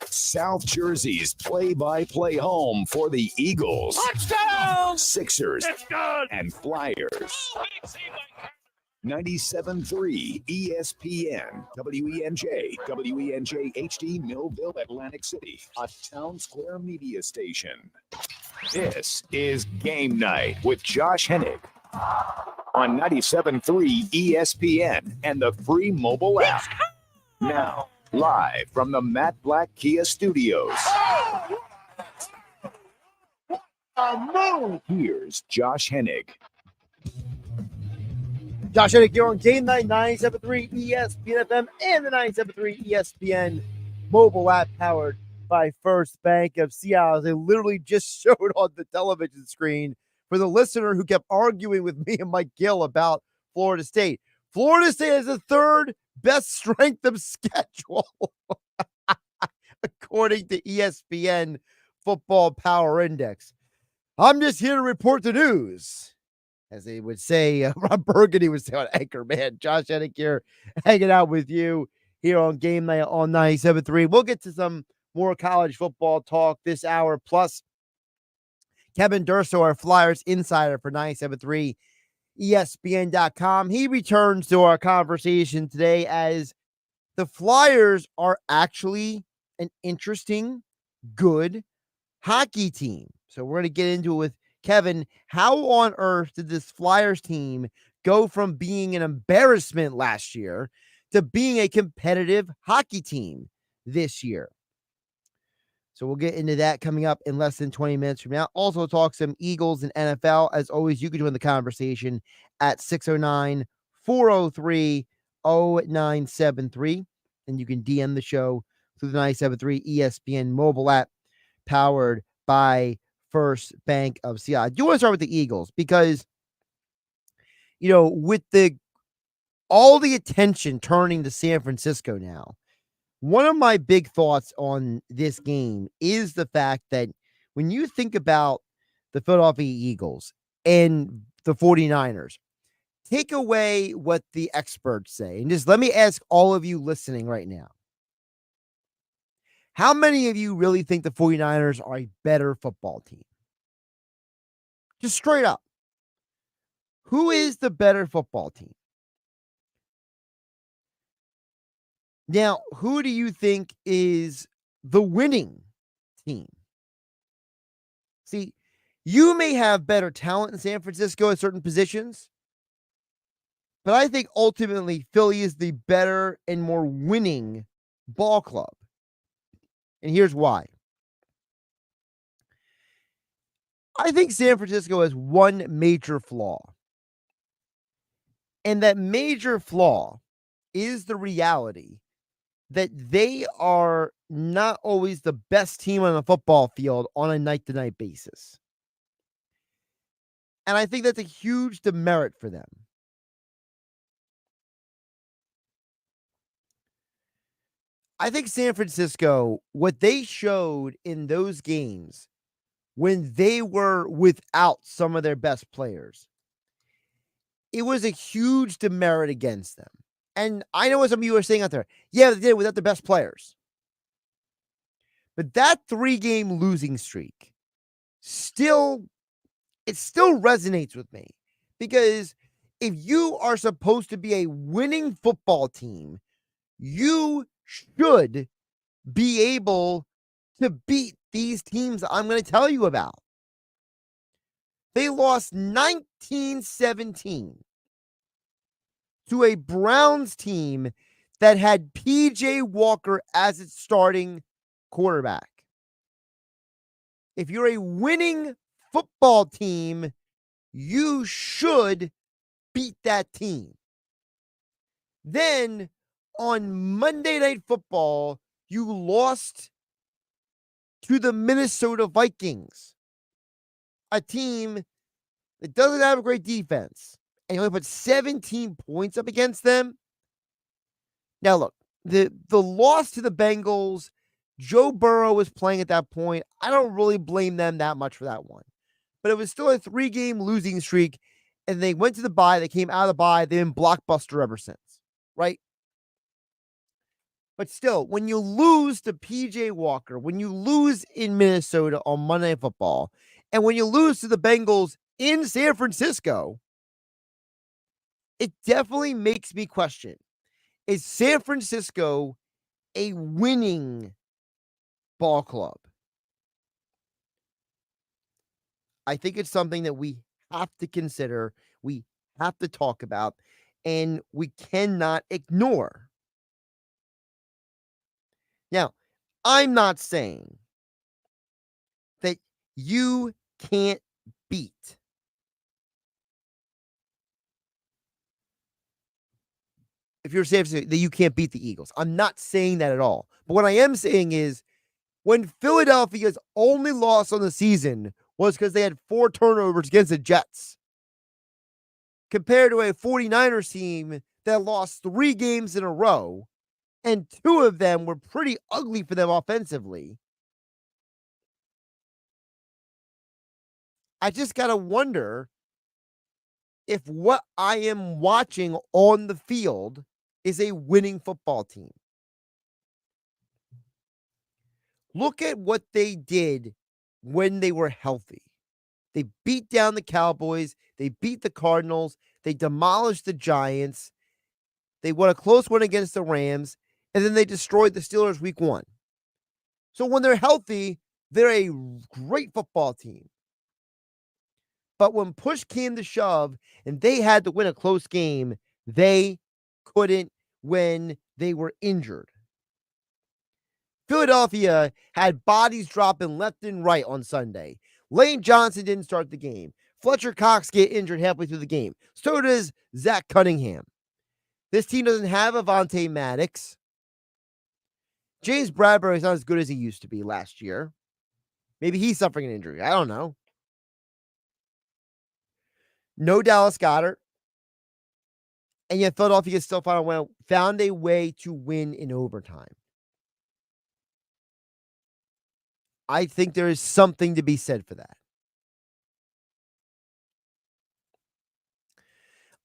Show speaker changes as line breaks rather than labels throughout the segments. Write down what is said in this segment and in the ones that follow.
South Jersey's play-by-play home for the Eagles,
Touchdown!
Sixers,
It's good!
and Flyers. 97.3 ESPN, WENJ, WENJ HD, Millville, Atlantic City, a Town Square media station. This is Game Night with Josh Hennig on 97.3 ESPN and the free mobile app. Now, live from the Matt Black Kia Studios. Here's Josh Hennig.
Josh Hennig here on Game Night 97.3 ESPN FM and the 97.3 ESPN mobile app powered by First Bank of Seattle. They literally just showed on the television screen for the listener who kept arguing with me and Mike Gill about Florida State. Florida State has the third best strength of schedule, according to ESPN Football Power Index. I'm just here to report the news. As they would say, Rob Burgundy would say on Anchorman. Josh Hennig here, hanging out with you here on Game Night on 97.3. We'll get to some more college football talk this hour. Plus, Kevin Durso, our Flyers insider for 97.3 ESPN.com. He returns to our conversation today as the Flyers are actually an interesting, good hockey team. So we're going to get into it with Kevin. How on earth did this Flyers team go from being an embarrassment last year to being a competitive hockey team this year? So we'll get into that coming up in less than 20 minutes from now. Also talk some Eagles and NFL. As always, you can join the conversation at 609-403-0973. And you can DM the show through the 97.3 ESPN mobile app powered by First Bank of Seattle. I do want to start with the Eagles because, you know, with all the attention turning to San Francisco now, one of my big thoughts on this game is the fact that when you think about the Philadelphia Eagles and the 49ers, take away what the experts say and just let me ask all of you listening right now. How many of you really think the 49ers are a better football team? Just straight up. Who is the better football team? Now, who do you think is the winning team? See, you may have better talent in San Francisco at certain positions, but I think ultimately Philly is the better and more winning ball club. And here's why. I think San Francisco has one major flaw. And that major flaw is the reality that they are not always the best team on the football field on a night-to-night basis. And I think that's a huge demerit for them. I think San Francisco, what they showed in those games when they were without some of their best players, it was a huge demerit against them. And I know what some of you are saying out there. Yeah, they did it without the best players. But that 3-game losing streak still resonates with me. Because if you are supposed to be a winning football team, you should be able to beat these teams I'm going to tell you about. They lost 19-17 to a Browns team that had P.J. Walker as its starting quarterback. If you're a winning football team, you should beat that team. Then on Monday Night Football, you lost to the Minnesota Vikings, a team that doesn't have a great defense, and you only put 17 points up against them. Now, look, the loss to the Bengals, Joe Burrow was playing at that point. I don't really blame them that much for that one. But it was still a 3-game losing streak, and they went to the bye. They came out of the bye. They've been blockbuster ever since, right? But still, when you lose to PJ Walker, when you lose in Minnesota on Monday Night Football, and when you lose to the Bengals in San Francisco, it definitely makes me question, is San Francisco a winning ball club? I think it's something that we have to consider, we have to talk about, and we cannot ignore. Now, I'm not saying that you can't beat if you're San Francisco, that you can't beat the Eagles. I'm not saying that at all. But what I am saying is when Philadelphia's only loss on the season was because they had 4 turnovers against the Jets, compared to a 49ers team that lost 3 games in a row, and 2 of them were pretty ugly for them offensively. I just got to wonder if what I am watching on the field is a winning football team. Look at what they did when they were healthy. They beat down the Cowboys. They beat the Cardinals. They demolished the Giants. They won a close one against the Rams. And then they destroyed the Steelers week 1. So when they're healthy, they're a great football team. But when push came to shove and they had to win a close game, they couldn't when they were injured. Philadelphia had bodies dropping left and right on Sunday. Lane Johnson didn't start the game. Fletcher Cox get injured halfway through the game. So does Zach Cunningham. This team doesn't have Avonte Maddox. James Bradbury is not as good as he used to be last year. Maybe he's suffering an injury. I don't know. No Dallas Goedert. And yet Philadelphia still found a way to win in overtime. I think there is something to be said for that.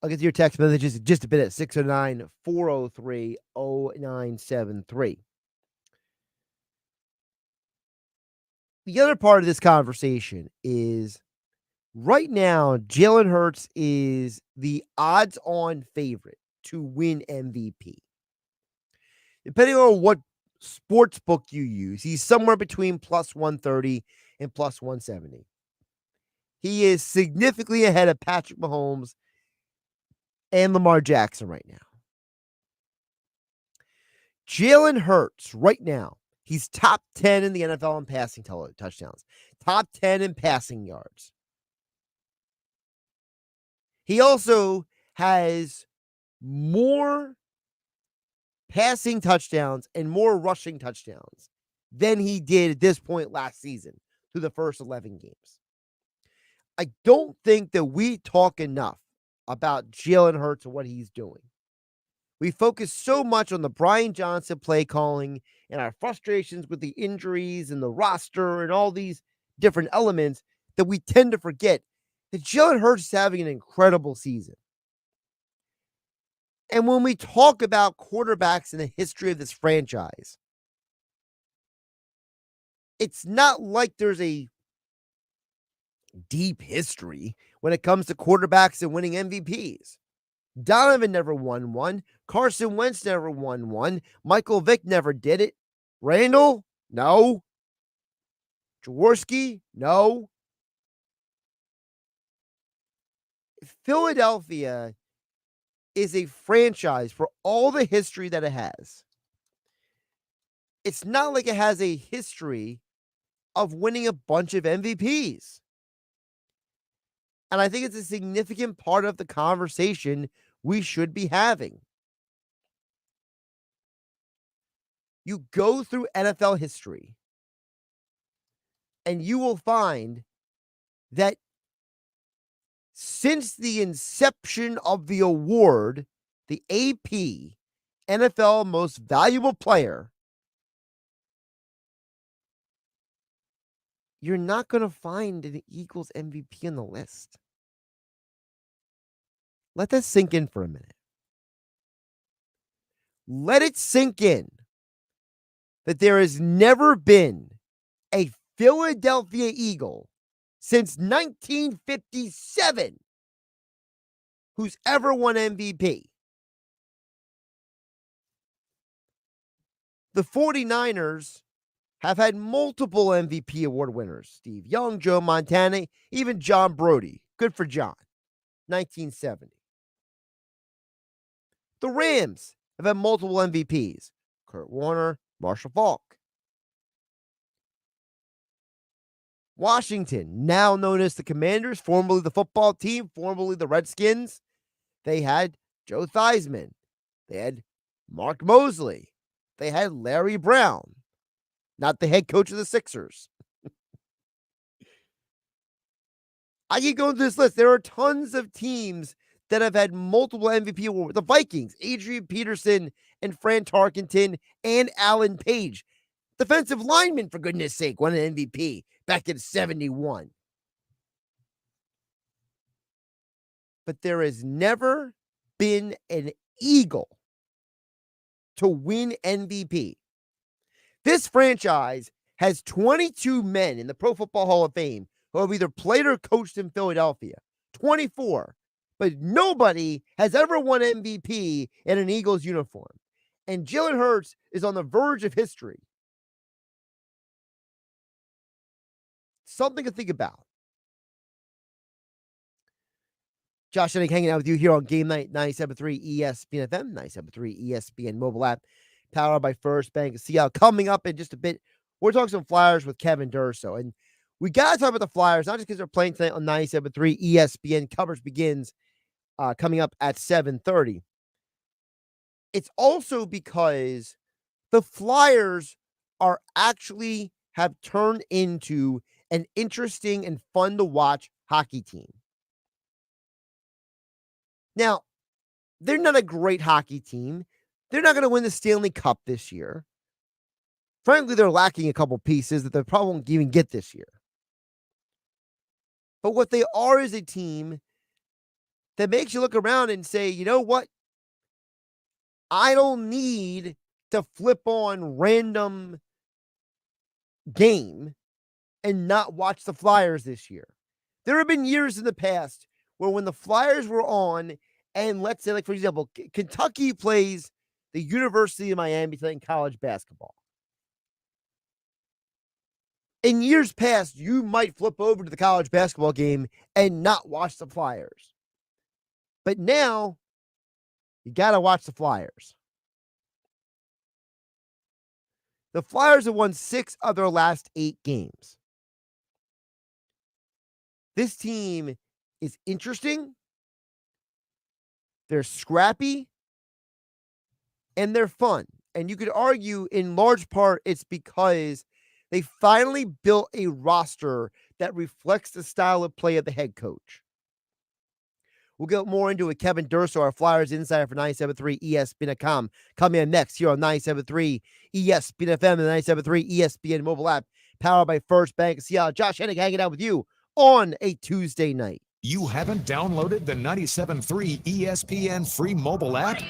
I'll get to your text messages in just a bit at 609-403-0973. The other part of this conversation is right now, Jalen Hurts is the odds-on favorite to win MVP. Depending on what sports book you use, he's somewhere between plus 130 and plus 170. He is significantly ahead of Patrick Mahomes and Lamar Jackson right now. Jalen Hurts right now, he's top 10 in the NFL in passing touchdowns, top 10 in passing yards. He also has more passing touchdowns and more rushing touchdowns than he did at this point last season through the first 11 games. I don't think that we talk enough about Jalen Hurts and what he's doing. We focus so much on the Brian Johnson play calling and our frustrations with the injuries and the roster and all these different elements that we tend to forget that Jalen Hurts is having an incredible season. And when we talk about quarterbacks in the history of this franchise, it's not like there's a deep history when it comes to quarterbacks and winning MVPs. Donovan never won one. Carson Wentz never won one. Michael Vick never did it. Randall? No. Jaworski? No. Philadelphia is a franchise for all the history that it has. It's not like it has a history of winning a bunch of MVPs. And I think it's a significant part of the conversation we should be having. You go through NFL history and you will find that since the inception of the award, the AP NFL Most Valuable Player, you're not going to find an Eagles MVP on the list. Let that sink in for a minute. Let it sink in. that there has never been a Philadelphia Eagle since 1957 who's ever won MVP. The 49ers have had multiple MVP award winners. Steve Young, Joe Montana, even John Brody. Good for John. 1970. The Rams have had multiple MVPs. Kurt Warner, Marshall Faulk. Washington, now known as the Commanders, formerly the football team, formerly the Redskins. They had Joe Theismann. They had Mark Mosley. They had Larry Brown, not the head coach of the Sixers. I keep going through this list. There are tons of teams that have had multiple MVP awards. The Vikings, Adrian Peterson and Fran Tarkenton and Alan Page. Defensive lineman, for goodness sake, won an MVP back in 71. But there has never been an Eagle to win MVP. This franchise has 22 men in the Pro Football Hall of Fame who have either played or coached in Philadelphia. 24. But nobody has ever won MVP in an Eagles uniform. And Jalen Hurts is on the verge of history. Something to think about. Josh Hennig hanging out with you here on Game Night 97.3 ESPN FM, 97.3 ESPN mobile app, powered by First Bank of Seattle. Coming up in just a bit, we're talking some Flyers with Kevin Durso. And we got to talk about the Flyers, not just because they're playing tonight on 97.3 ESPN. Coverage begins coming up at 7:30. It's also because the Flyers are actually have turned into an interesting and fun to watch hockey team. Now, they're not a great hockey team. They're not going to win the Stanley Cup this year. Frankly, they're lacking a couple pieces that they probably won't even get this year. But what they are is a team that makes you look around and say, you know what? I don't need to flip on random game and not watch the Flyers this year. There have been years in the past where when the Flyers were on, and let's say, like, for example, Kentucky plays the University of Miami playing college basketball. In years past, you might flip over to the college basketball game and not watch the Flyers. But now, you got to watch the Flyers. The Flyers have won 6 of their last 8 games. This team is interesting, they're scrappy, and they're fun. And you could argue in large part it's because they finally built a roster that reflects the style of play of the head coach. We'll get more into it. Kevin Durso, our Flyers insider for 97.3 ESPN.com, coming in next here on 97.3 ESPN FM and the 97.3 ESPN mobile app, powered by First Bank of Seattle. Josh Hennig hanging out with you on a Tuesday night.
You haven't downloaded the 97.3 ESPN free mobile app?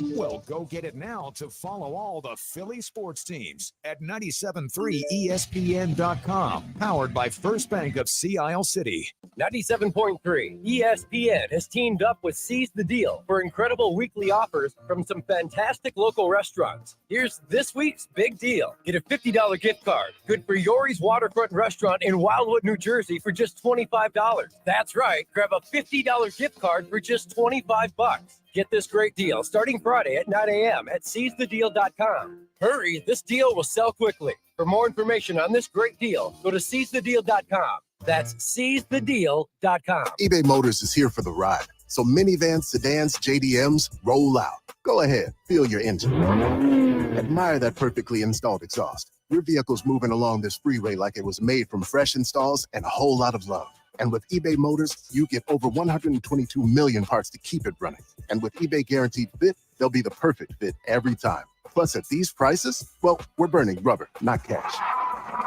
Well, go get it now to follow all the Philly sports teams at 97.3ESPN.com, powered by First Bank of Sea Isle City.
97.3 ESPN has teamed up with Seize the Deal for incredible weekly offers from some fantastic local restaurants. Here's this week's big deal. Get a $50 gift card, good for Yori's Waterfront Restaurant in Wildwood, New Jersey for just $25. That's right, grab a $50 gift card for just $25. Get this great deal starting Friday at 9 a.m. at seizethedeal.com. Hurry, this deal will sell quickly. For more information on this great deal, go to seizethedeal.com. That's seizethedeal.com.
eBay Motors is here for the ride. So minivans, sedans, JDMs, roll out. Go ahead, feel your engine. Admire that perfectly installed exhaust. Your vehicle's moving along this freeway like it was made from fresh installs and a whole lot of love. And with eBay Motors, you get over 122 million parts to keep it running. And with eBay Guaranteed Fit, they'll be the perfect fit every time. Plus, at these prices, well, we're burning rubber, not cash.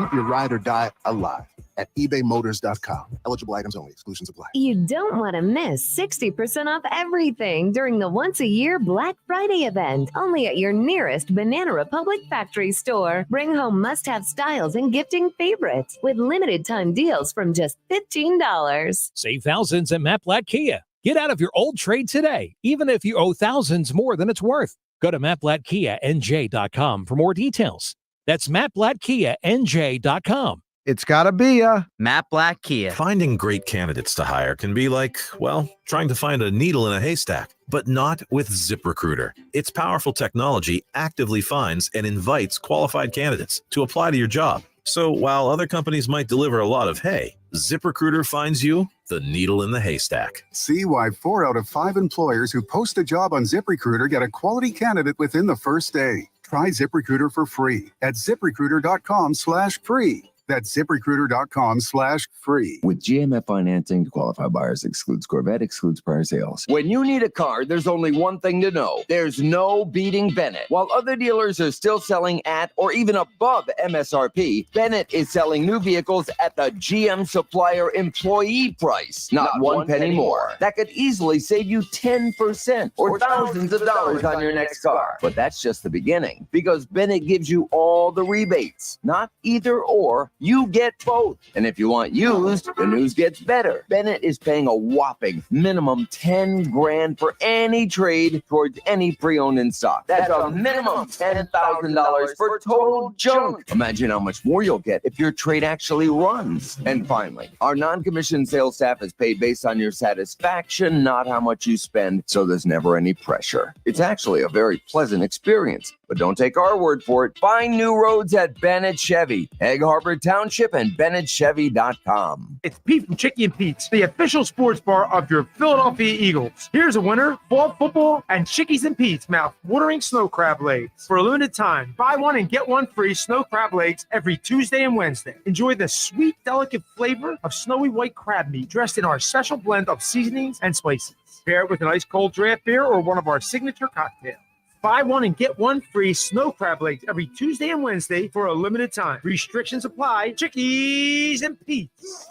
Keep your ride or die alive at ebaymotors.com. Eligible items only. Exclusions apply.
You don't want to miss 60% off everything during the once-a-year Black Friday event, only at your nearest Banana Republic factory store. Bring home must-have styles and gifting favorites with limited-time deals from just $15.
Save thousands at Matt Blatt Kia. Get out of your old trade today, even if you owe thousands more than it's worth. Go to mattblattkianj.com for more details. That's mattblattkianj.com.
It's gotta be
Matt Blatt Kia.
Finding great candidates to hire can be like, well, trying to find a needle in a haystack, but not with ZipRecruiter. Its powerful technology actively finds and invites qualified candidates to apply to your job. So while other companies might deliver a lot of hay, ZipRecruiter finds you the needle in the haystack.
See why 4 out of 5 employers who post a job on ZipRecruiter get a quality candidate within the first day. Try ZipRecruiter for free at ZipRecruiter.com/free. That's ZipRecruiter.com/free.
With GMF financing, qualified buyers excludes Corvette, excludes prior sales.
When you need a car, there's only one thing to know. There's no beating Bennett. While other dealers are still selling at or even above MSRP, Bennett is selling new vehicles at the GM supplier employee price. Not one penny more. That could easily save you 10% or thousands of dollars on your next car. But that's just the beginning, because Bennett gives you all the rebates. Not either or. You get both. And if you want used, the news gets better. Bennett is paying a whopping minimum $10,000 for any trade towards any pre-owned in stock. That's a minimum $10,000 for total junk. Imagine how much more you'll get if your trade actually runs. And finally, our non-commissioned sales staff is paid based on your satisfaction, not how much you spend, so there's never any pressure. It's actually a very pleasant experience. But don't take our word for it. Find new roads at Bennett Chevy, Egg Harbor Township, and BennettChevy.com.
It's Pete from Chicky and Pete's, the official sports bar of your Philadelphia Eagles. Here's a winner, fall football, and Chickies and Pete's mouth-watering snow crab legs. For a limited time, buy one and get one free snow crab legs every Tuesday and Wednesday. Enjoy the sweet, delicate flavor of snowy white crab meat dressed in our special blend of seasonings and spices. Pair it with an ice-cold draft beer or one of our signature cocktails. Buy one and get one free snow crab legs every Tuesday and Wednesday for a limited time. Restrictions apply. Chickies and Pete's.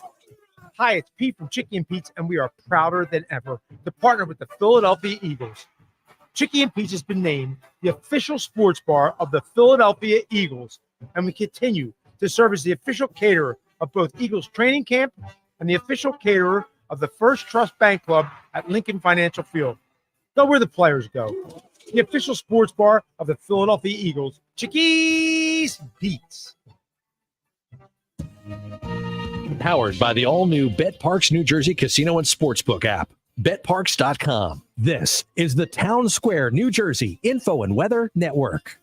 Hi, it's Pete from Chicky and Pete's, and we are prouder than ever to partner with the Philadelphia Eagles. Chicky and Pete's has been named the official sports bar of the Philadelphia Eagles, and we continue to serve as the official caterer of both Eagles training camp and the official caterer of the First Trust Bank Club at Lincoln Financial Field. Go where the players go. The official sports bar of the Philadelphia Eagles, Chickies Beats.
Powered by the all-new BetParks New Jersey Casino and Sportsbook app. BetParks.com. This is the Town Square, New Jersey Info and Weather Network.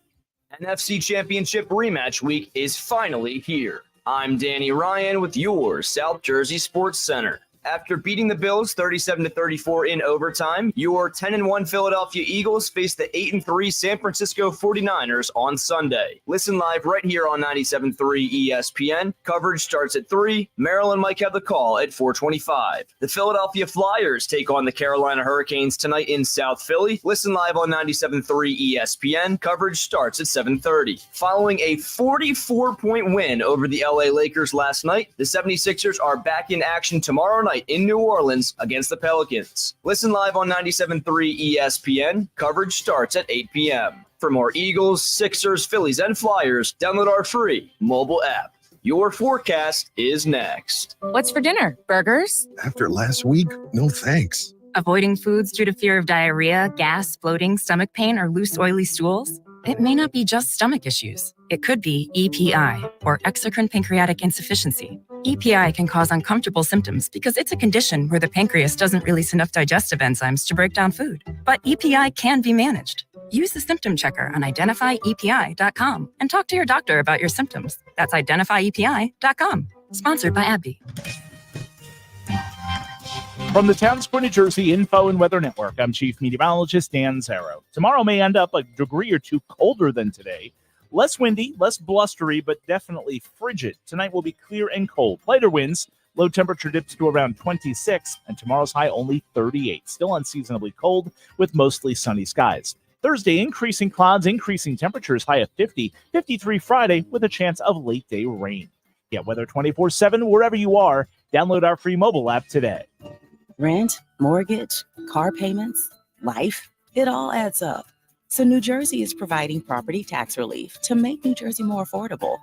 NFC Championship rematch week is finally here. I'm Danny Ryan with your South Jersey Sports Center. After beating the Bills 37-34 in overtime, your 10-1 Philadelphia Eagles face the 8-3 San Francisco 49ers on Sunday. Listen live right here on 97.3 ESPN. Coverage starts at 3. Maryland might have the call at 4:25. The Philadelphia Flyers take on the Carolina Hurricanes tonight in South Philly. Listen live on 97.3 ESPN. Coverage starts at 7:30. Following a 44-point win over the LA Lakers last night, the 76ers are back in action tomorrow night in New Orleans against the Pelicans. Listen live on 97.3 ESPN. Coverage starts at 8 p.m. For more Eagles, Sixers, Phillies, and Flyers, download our free mobile app. Your forecast is next.
What's for dinner? Burgers?
After last week, no thanks.
Avoiding foods due to fear of diarrhea, gas, bloating, stomach pain, or loose, oily stools? It may not be just stomach issues. It could be EPI, or exocrine pancreatic insufficiency. EPI can cause uncomfortable symptoms because it's a condition where the pancreas doesn't release enough digestive enzymes to break down food. But EPI can be managed. Use the symptom checker on identifyepi.com and talk to your doctor about your symptoms. That's identifyepi.com. Sponsored by AbbVie.
From the Town Square, New Jersey Info and Weather Network, I'm Chief Meteorologist Dan Zarrow. Tomorrow may end up a degree or two colder than today. Less windy, less blustery, but definitely frigid. Tonight will be clear and cold. Lighter winds, low temperature dips to around 26, and tomorrow's high only 38. Still unseasonably cold with mostly sunny skies. Thursday, increasing clouds, increasing temperatures, high of 50, 53 Friday with a chance of late day rain. Get weather 24/7 wherever you are. Download our free mobile app today.
Rent, mortgage, car payments, life, it all adds up. So New Jersey is providing property tax relief to make New Jersey more affordable.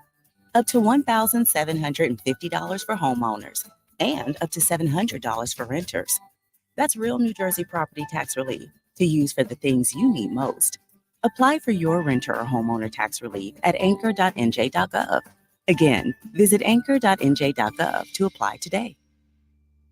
Up to $1,750 for homeowners and up to $700 for renters. That's real New Jersey property tax relief to use for the things you need most. Apply for your renter or homeowner tax relief at anchor.nj.gov. Again, visit anchor.nj.gov to apply today.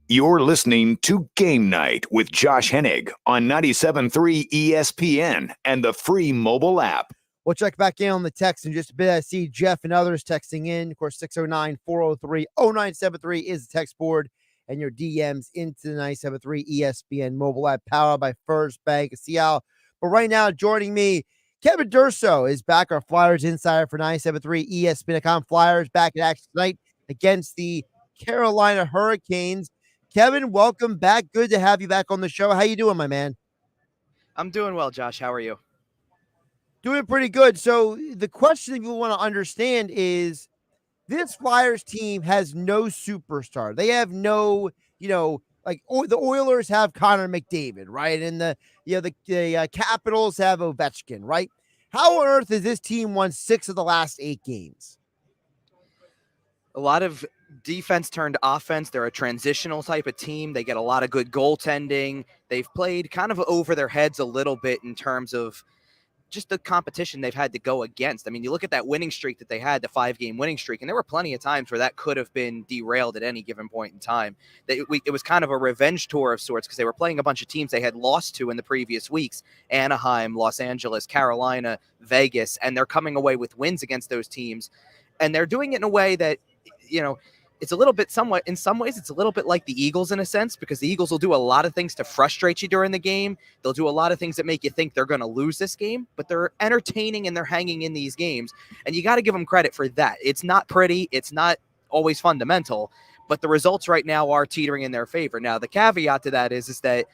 You're listening to Game Night with Josh Hennig on 97.3 ESPN and the free mobile app.
We'll check back in on the text in just a bit. I see Jeff and others texting in. Of course, 609-403-0973 is the text board, and your DMs into the 97.3 ESPN mobile app, powered by First Bank of Seattle. But right now, joining me, Kevin Durso is back, our Flyers insider for 97.3 ESPN.com. Flyers back in action tonight against the Carolina Hurricanes. Kevin, welcome back. Good to have you back on the show. How you doing, my man?
I'm doing well, Josh. How are you?
Doing pretty good. So the question that you want to understand is this Flyers team has no superstar. They have no, like the Oilers have Connor McDavid, right? And the Capitals have Ovechkin, right? How on earth has this team won 6 of the last 8 games?
A lot of defense turned offense. They're a transitional type of team. They get a lot of good goaltending. They've played kind of over their heads a little bit in terms of just the competition they've had to go against. I mean, you look at that winning streak that they had, the 5-game winning streak, and there were plenty of times where that could have been derailed at any given point in time. It was kind of a revenge tour of sorts because they were playing a bunch of teams they had lost to in the previous weeks: Anaheim, Los Angeles, Carolina, Vegas, and they're coming away with wins against those teams. And they're doing it in a way that, it's a little bit in some ways, it's a little bit like the Eagles in a sense, because the Eagles will do a lot of things to frustrate you during the game. They'll do a lot of things that make you think they're going to lose this game, but they're entertaining and they're hanging in these games. And you got to give them credit for that. It's not pretty. It's not always fundamental, but the results right now are teetering in their favor. Now, the caveat to that is that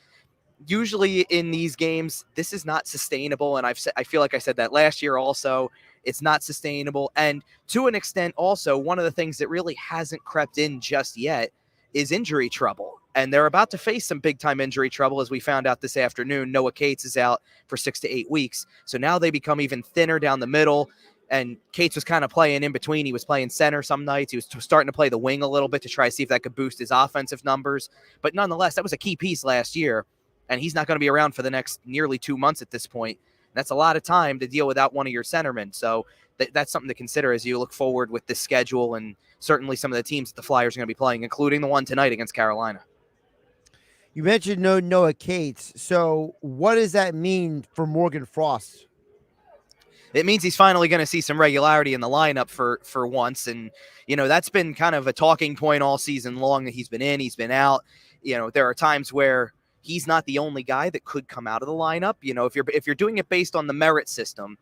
usually in these games, this is not sustainable. And I feel like I said that last year also. It's not sustainable. And to an extent also, one of the things that really hasn't crept in just yet is injury trouble. And they're about to face some big-time injury trouble, as we found out this afternoon. Noah Cates is out for 6 to 8 weeks. So now they become even thinner down the middle. And Cates was kind of playing in between. He was playing center some nights. He was starting to play the wing a little bit to try to see if that could boost his offensive numbers. But nonetheless, that was a key piece last year. And he's not going to be around for the next nearly 2 months at this point. That's a lot of time to deal without one of your centermen. So that's something to consider as you look forward with this schedule, and certainly some of the teams that the Flyers are going to be playing, including the one tonight against Carolina.
You mentioned no Noah Cates. So what does that mean for Morgan Frost?
It means he's finally going to see some regularity in the lineup for once. And, that's been kind of a talking point all season long, that he's been in, he's been out. There are times where he's not the only guy that could come out of the lineup. If you're doing it based on the merit system,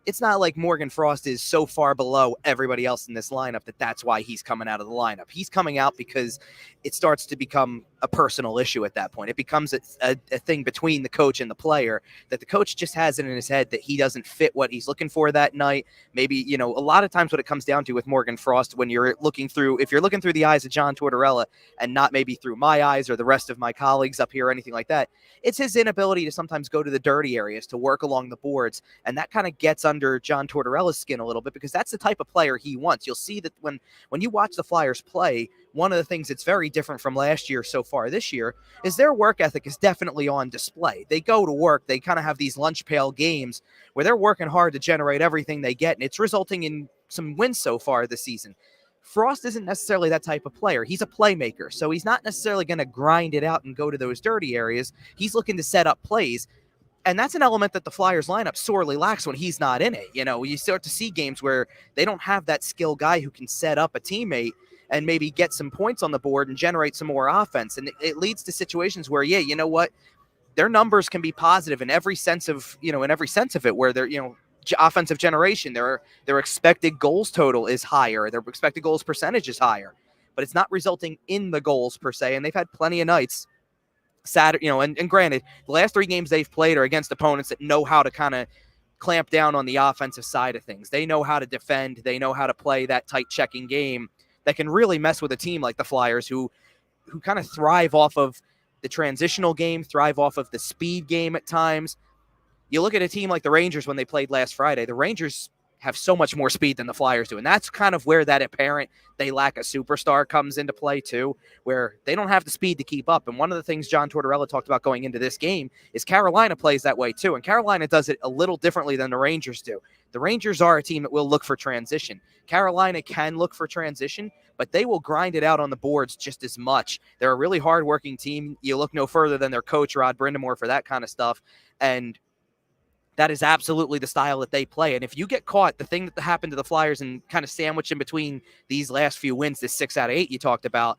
it's not like Morgan Frost is so far below everybody else in this lineup that's why he's coming out of the lineup. He's coming out because it starts to become a personal issue at that point. It becomes a thing between the coach and the player, that the coach just has it in his head that he doesn't fit what he's looking for that night. Maybe, a lot of times what it comes down to with Morgan Frost, if you're looking through the eyes of John Tortorella and not maybe through my eyes or the rest of my colleagues up here or anything like that, it's his inability to sometimes go to the dirty areas, to work along the boards. And that kind of gets under John Tortorella's skin a little bit, because that's the type of player he wants. You'll see that when you watch the Flyers play, one of the things that's very different from last year so far this year is their work ethic is definitely on display. They go to work. They kind of have these lunch pail games where they're working hard to generate everything they get, and it's resulting in some wins so far this season. Frost isn't necessarily that type of player. He's a playmaker, so he's not necessarily going to grind it out and go to those dirty areas. He's looking to set up plays. And that's an element that the Flyers lineup sorely lacks when he's not in it. You start to see games where they don't have that skill guy who can set up a teammate and maybe get some points on the board and generate some more offense. And it leads to situations where, you know what, their numbers can be positive in every sense of it, where they're, offensive generation, their expected goals total is higher, their expected goals percentage is higher, but it's not resulting in the goals per se. And they've had plenty of nights Saturday, and granted, the last 3 games they've played are against opponents that know how to kind of clamp down on the offensive side of things. They know how to defend. They know how to play that tight checking game that can really mess with a team like the Flyers who kind of thrive off of the transitional game, thrive off of the speed game at times. You look at a team like the Rangers when they played last Friday. The Rangers have so much more speed than the Flyers do, and that's kind of where that apparent they lack a superstar comes into play too, where they don't have the speed to keep up. And one of the things John Tortorella talked about going into this game is Carolina plays that way too, and Carolina does it a little differently than the Rangers do. The Rangers are a team that will look for transition. Carolina can look for transition, but they will grind it out on the boards just as much. They're a really hardworking team. You look no further than their coach, Rod Brindamore, for that kind of stuff. And that is absolutely the style that they play. And if you get caught, the thing that happened to the Flyers and kind of sandwiched in between these last few wins, this 6 out of 8 you talked about,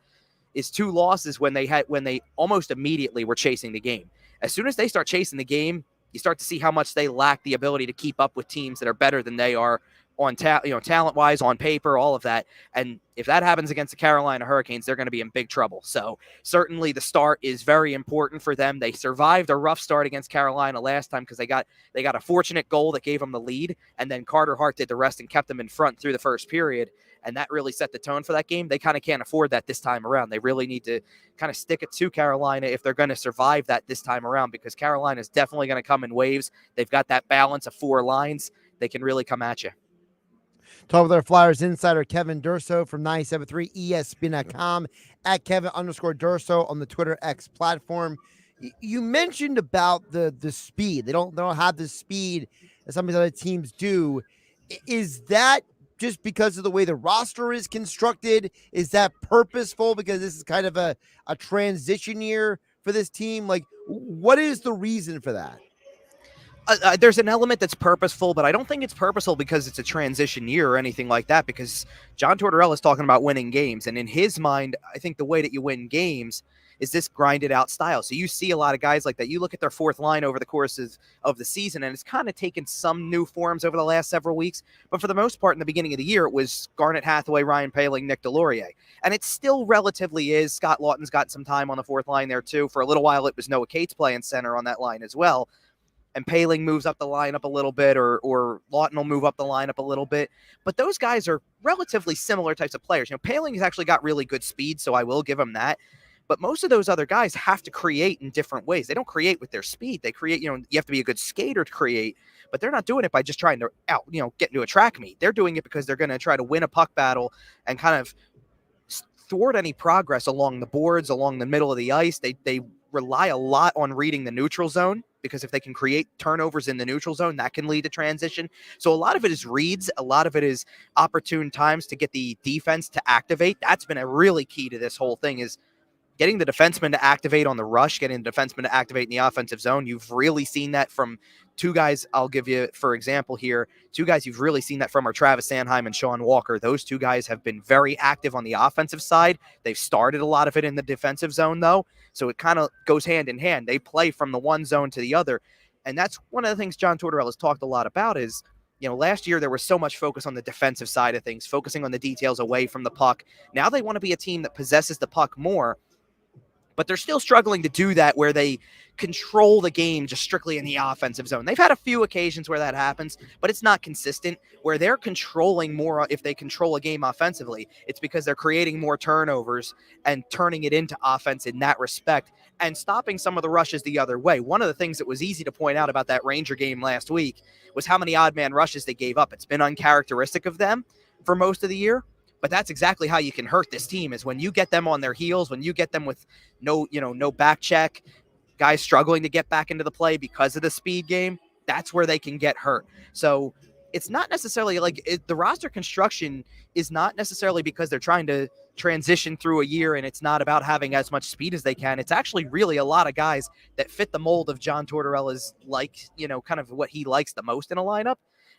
is 2 losses when they almost immediately were chasing the game. As soon as they start chasing the game, you start to see how much they lack the ability to keep up with teams that are better than they are on talent-wise, on paper, all of that. And if that happens against the Carolina Hurricanes, they're going to be in big trouble. So certainly the start is very important for them. They survived a rough start against Carolina last time because they got a fortunate goal that gave them the lead, and then Carter Hart did the rest and kept them in front through the first period, and that really set the tone for that game. They kind of can't afford that this time around. They really need to kind of stick it to Carolina if they're going to survive that this time around, because Carolina is definitely going to come in waves. They've got that balance of 4 lines. They can really come at you.
Talk with our Flyers insider, Kevin Durso from 97.3 ESPN.com, at Kevin_Durso on the Twitter X platform. You mentioned about the speed. They don't have the speed that some of the other teams do. Is that just because of the way the roster is constructed? Is that purposeful because this is kind of a transition year for this team? Like, what is the reason for that?
There's an element that's purposeful, but I don't think it's purposeful because it's a transition year or anything like that, because John Tortorella is talking about winning games. And in his mind, I think the way that you win games is this grinded out style. So you see a lot of guys like that. You look at their 4th line over the course of the season, and it's kind of taken some new forms over the last several weeks. But for the most part, in the beginning of the year, it was Garnet Hathaway, Ryan Poehling, Nick Delorier. And it still relatively is. Scott Lawton's got some time on the 4th line there too. For a little while, it was Noah Cates playing center on that line as well. And Poehling moves up the lineup a little bit, or Lawton will move up the lineup a little bit. But those guys are relatively similar types of players. Poehling has actually got really good speed, so I will give him that. But most of those other guys have to create in different ways. They don't create with their speed. They create, you have to be a good skater to create, but they're not doing it by just trying to get into a track meet. They're doing it because they're going to try to win a puck battle and kind of thwart any progress along the boards, along the middle of the ice. They rely a lot on reading the neutral zone, because if they can create turnovers in the neutral zone, that can lead to transition. So a lot of it is reads. A lot of it is opportune times to get the defense to activate. That's been a really key to this whole thing, is getting the defenseman to activate on the rush, getting the defenseman to activate in the offensive zone. You've really seen that from 2 guys. I'll give you, for example here, 2 guys you've really seen that from are Travis Sanheim and Sean Walker. Those 2 guys have been very active on the offensive side. They've started a lot of it in the defensive zone, though, so it kind of goes hand in hand. They play from the one zone to the other, and that's one of the things John Tortorella has talked a lot about is, last year there was so much focus on the defensive side of things, focusing on the details away from the puck. Now they want to be a team that possesses the puck more, but they're still struggling to do that where they control the game just strictly in the offensive zone. They've had a few occasions where that happens, but it's not consistent, where they're controlling more. If they control a game offensively, it's because they're creating more turnovers and turning it into offense in that respect and stopping some of the rushes the other way. One of the things that was easy to point out about that Ranger game last week was how many odd man rushes they gave up. It's been uncharacteristic of them for most of the year. But that's exactly how you can hurt this team, is when you get them on their heels, when you get them with no back check, guys struggling to get back into the play because of the speed game, that's where they can get hurt. So it's not necessarily the roster construction is not necessarily because they're trying to transition through a year and it's not about having as much speed as they can. It's actually really a lot of guys that fit the mold of John Tortorella's, kind of what he likes the most in a lineup.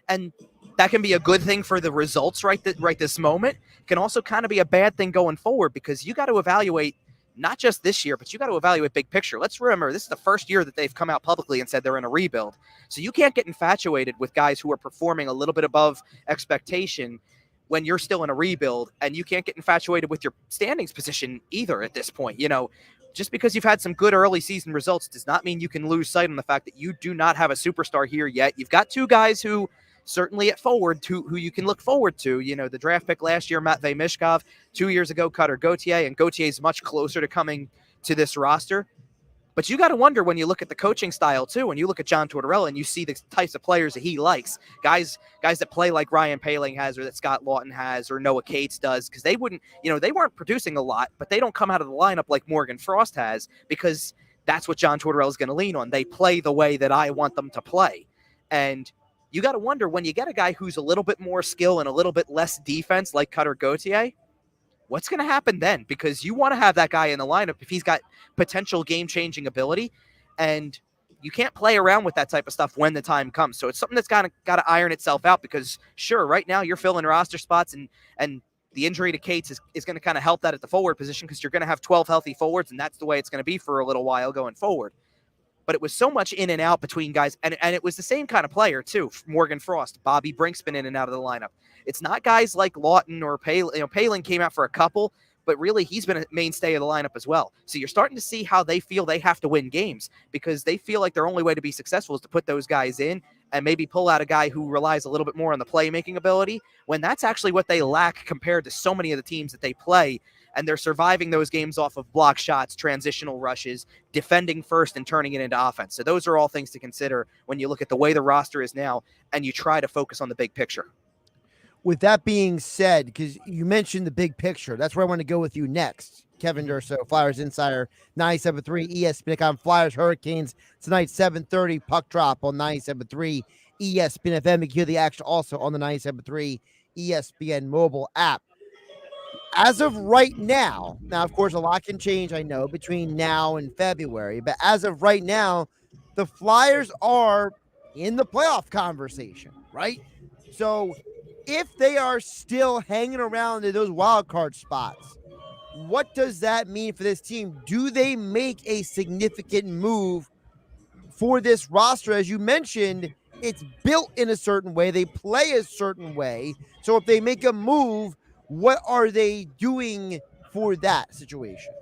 And that can be a good thing for the results right this moment. It can also kind of be a bad thing going forward, because you got to evaluate not just this year, but you got to evaluate big picture. Let's remember, this is the first year that they've come out publicly and said they're in a rebuild. So you can't get infatuated with guys who are performing a little bit above expectation when you're still in a rebuild, and you can't get infatuated with your standings position either at this point. Just because you've had some good early season results does not mean you can lose sight on the fact that you do not have a superstar here yet. You've got 2 guys who certainly at forward, who you can look forward to. You know, the draft pick last year, Matvei Mishkov, 2 years ago, Cutter Gauthier, and Gauthier is much closer to coming to this roster. But you got to wonder when you look at the coaching style too, when you look at John Tortorella and you see the types of players that he likes, guys that play like Ryan Poehling has, or that Scott Lawton has, or Noah Cates does, because they wouldn't, they weren't producing a lot, but they don't come out of the lineup like Morgan Frost has, because that's what John Tortorella is going to lean on. They play the way that I want them to play. And you got to wonder when you get a guy who's a little bit more skill and a little bit less defense like Cutter Gauthier, what's going to happen then? Because you want to have that guy in the lineup if he's got potential game-changing ability, and you can't play around with that type of stuff when the time comes. So it's something that's got to iron itself out, because sure, right now you're filling roster spots, and the injury to Cates is going to kind of help that at the forward position, because you're going to have 12 healthy forwards, and that's the way it's going to be for a little while going forward. But it was so much in and out between guys, and it was the same kind of player too. Morgan Frost, Bobby Brink's been in and out of the lineup. It's not guys like Lawton or Poehling. Poehling came out for a couple, but really he's been a mainstay of the lineup as well. So you're starting to see how they feel they have to win games, because they feel like their only way to be successful is to put those guys in and maybe pull out a guy who relies a little bit more on the playmaking ability, when that's actually what they lack compared to so many of the teams that they play. And they're surviving those games off of block shots, transitional rushes, defending first and turning it into offense. So those are all things to consider when you look at the way the roster is now and you try to focus on the big picture.
With that being said, because you mentioned the big picture, that's where I want to go with you next. Kevin Durso, Flyers Insider, 97.3 ESPN Flyers Hurricanes tonight, 7:30 puck drop on 97.3 ESPN FM. You can hear the action also on the 97.3 ESPN mobile app. As of right now, of course, a lot can change, I know, between now and February, but as of right now, the Flyers are in the playoff conversation, right? So if they are still hanging around in those wild card spots, what does that mean for this team? Do they make a significant move for this roster? As you mentioned, it's built in a certain way. They play a certain way. So if they make a move, what are they doing for that situation?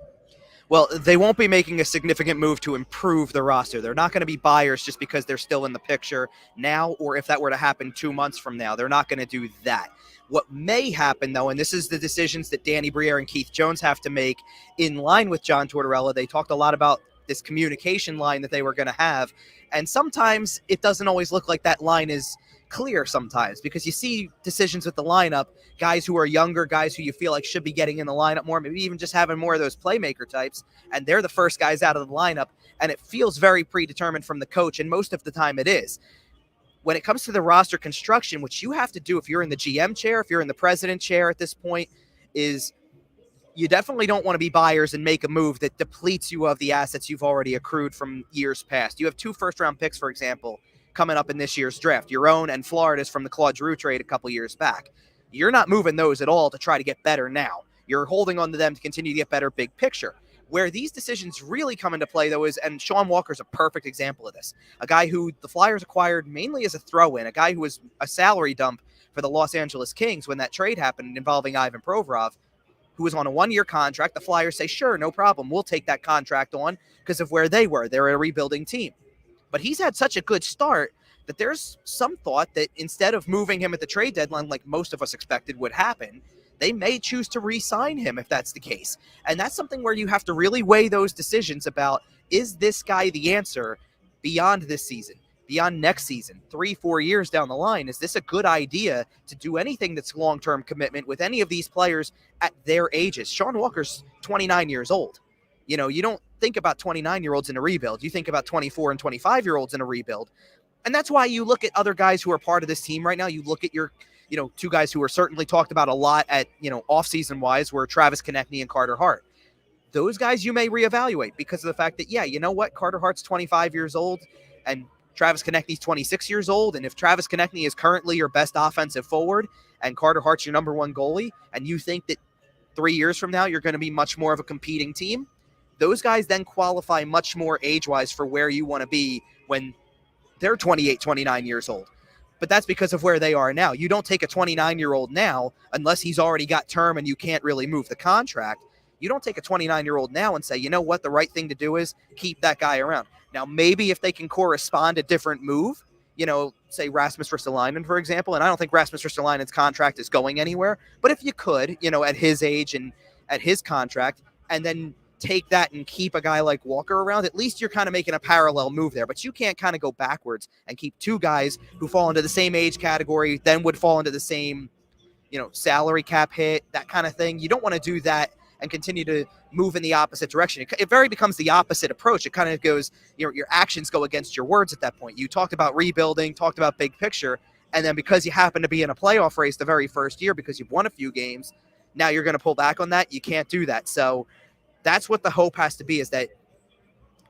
Well, they won't be making a significant move to improve the roster. They're not going to be buyers just because they're still in the picture now, or if that were to happen 2 months from now. They're not going to do that. What may happen, though, and this is the decisions that Danny Briere and Keith Jones have to make in line with John Tortorella. They talked a lot about this communication line that they were going to have, and sometimes it doesn't always look like that line is clear sometimes, because you see decisions with the lineup, guys who are younger, guys who you feel like should be getting in the lineup more, maybe even just having more of those playmaker types, and they're the first guys out of the lineup, and it feels very predetermined from the coach, and most of the time it is. When it comes to the roster construction, which you have to do if you're in the GM chair, if you're in the president chair at this point, is you definitely don't want to be buyers and make a move that depletes you of the assets you've already accrued from years past. You have 2 first-round picks, for example, coming up in this year's draft, your own and Florida's from the Claude Giroux trade a couple years back. You're not moving those at all to try to get better now. You're holding on to them to continue to get better big picture. Where these decisions really come into play, though, is, and Sean Walker's a perfect example of this, a guy who the Flyers acquired mainly as a throw-in, a guy who was a salary dump for the Los Angeles Kings when that trade happened involving Ivan Provorov, who was on a 1-year contract. The Flyers say, sure, no problem, we'll take that contract on because of where they were. They're a rebuilding team. But he's had such a good start that there's some thought that instead of moving him at the trade deadline like most of us expected would happen, they may choose to re-sign him if that's the case. And that's something where you have to really weigh those decisions about, is this guy the answer beyond this season, beyond next season, 3-4 years down the line? Is this a good idea to do anything that's long-term commitment with any of these players at their ages? Sean Walker's 29 years old. You know, you don't think about 29-year-olds in a rebuild. You think about 24 and 25-year-olds in a rebuild. And that's why you look at other guys who are part of this team right now. You look at your, 2 guys who are certainly talked about a lot at, off-season wise, were Travis Konechny and Carter Hart. Those guys you may reevaluate because of the fact that, yeah, you know what? Carter Hart's 25 years old and Travis Konechny's 26 years old. And if Travis Konechny is currently your best offensive forward and Carter Hart's your number 1 goalie, and you think that 3 years from now you're going to be much more of a competing team, those guys then qualify much more age-wise for where you want to be when they're 28, 29 years old. But that's because of where they are now. You don't take a 29-year-old now unless he's already got term and you can't really move the contract. You don't take a 29-year-old now and say, you know what, the right thing to do is keep that guy around. Now, maybe if they can correspond a different move, say Rasmus Ristolainen, for example, and I don't think Rasmus Ristolainen's contract is going anywhere, but if you could, at his age and at his contract, and then take that and keep a guy like Walker around, at least you're kind of making a parallel move there. But you can't kind of go backwards and keep two guys who fall into the same age category, then would fall into the same, salary cap hit, that kind of thing. You don't want to do that and continue to move in the opposite direction. It very becomes the opposite approach. It kind of goes, your actions go against your words at that point. You talked about rebuilding, talked about big picture, and then because you happen to be in a playoff race the very first year because you've won a few games, now you're going to pull back on that. You can't do that. So that's what the hope has to be, is that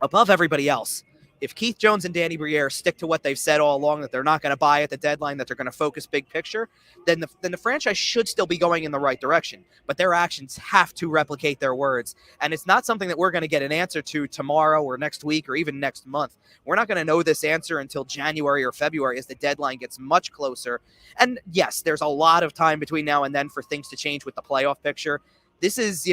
above everybody else, if Keith Jones and Danny Briere stick to what they've said all along, that they're not going to buy at the deadline, that they're going to focus big picture, then the franchise should still be going in the right direction. But their actions have to replicate their words. And it's not something that we're going to get an answer to tomorrow or next week or even next month. We're not going to know this answer until January or February as the deadline gets much closer. And yes, there's a lot of time between now and then for things to change with the playoff picture. This is,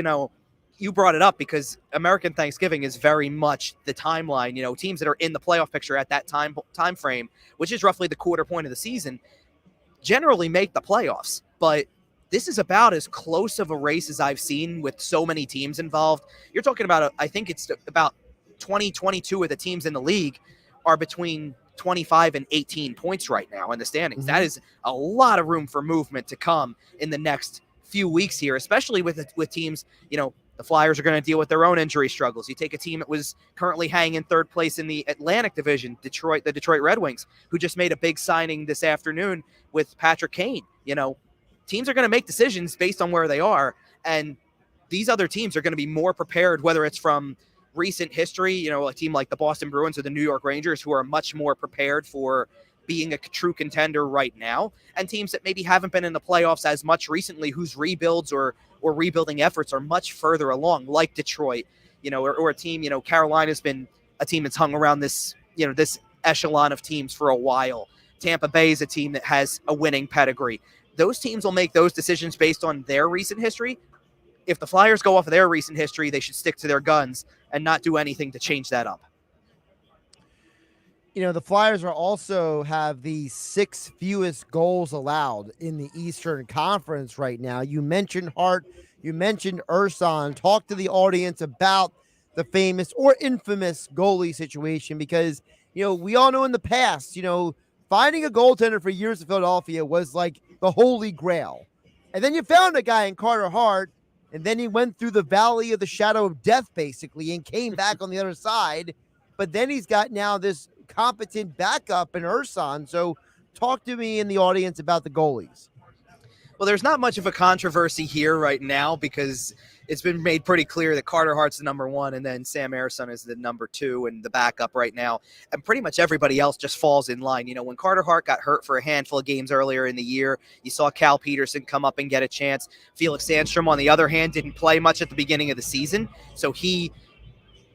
you brought it up because American Thanksgiving is very much the timeline. Teams that are in the playoff picture at that time frame, which is roughly the quarter point of the season, generally make the playoffs. But this is about as close of a race as I've seen with so many teams involved. You're talking about, I think it's about 22 of the teams in the league are between 25 and 18 points right now in the standings. Mm-hmm. That is a lot of room for movement to come in the next few weeks here, especially with teams, the Flyers are going to deal with their own injury struggles. You take a team that was currently hanging in third place in the Atlantic Division, the Detroit Red Wings, who just made a big signing this afternoon with Patrick Kane. Teams are going to make decisions based on where they are, and these other teams are going to be more prepared, whether it's from recent history, a team like the Boston Bruins or the New York Rangers, who are much more prepared for being a true contender right now, and teams that maybe haven't been in the playoffs as much recently, whose rebuilds or rebuilding efforts are much further along, like Detroit, or a team, Carolina's been a team that's hung around this, this echelon of teams for a while. Tampa Bay is a team that has a winning pedigree. Those teams will make those decisions based on their recent history. If the Flyers go off of their recent history, they should stick to their guns and not do anything to change that up.
The Flyers are also have the 6th fewest goals allowed in the Eastern Conference right now. You mentioned Hart, you mentioned Urson. Talk to the audience about the famous or infamous goalie situation, because, we all know in the past, finding a goaltender for years in Philadelphia was like the holy grail. And then you found a guy in Carter Hart, and then he went through the valley of the shadow of death, basically, and came back on the other side. But then he's got now this competent backup in Urson. So talk to me in the audience about the goalies.
Well, there's not much of a controversy here right now because it's been made pretty clear that Carter Hart's the number one, and then Sam Ersson is the number 2 and the backup right now. And pretty much everybody else just falls in line. When Carter Hart got hurt for a handful of games earlier in the year, you saw Cal Peterson come up and get a chance. Felix Sandstrom, on the other hand, didn't play much at the beginning of the season, so he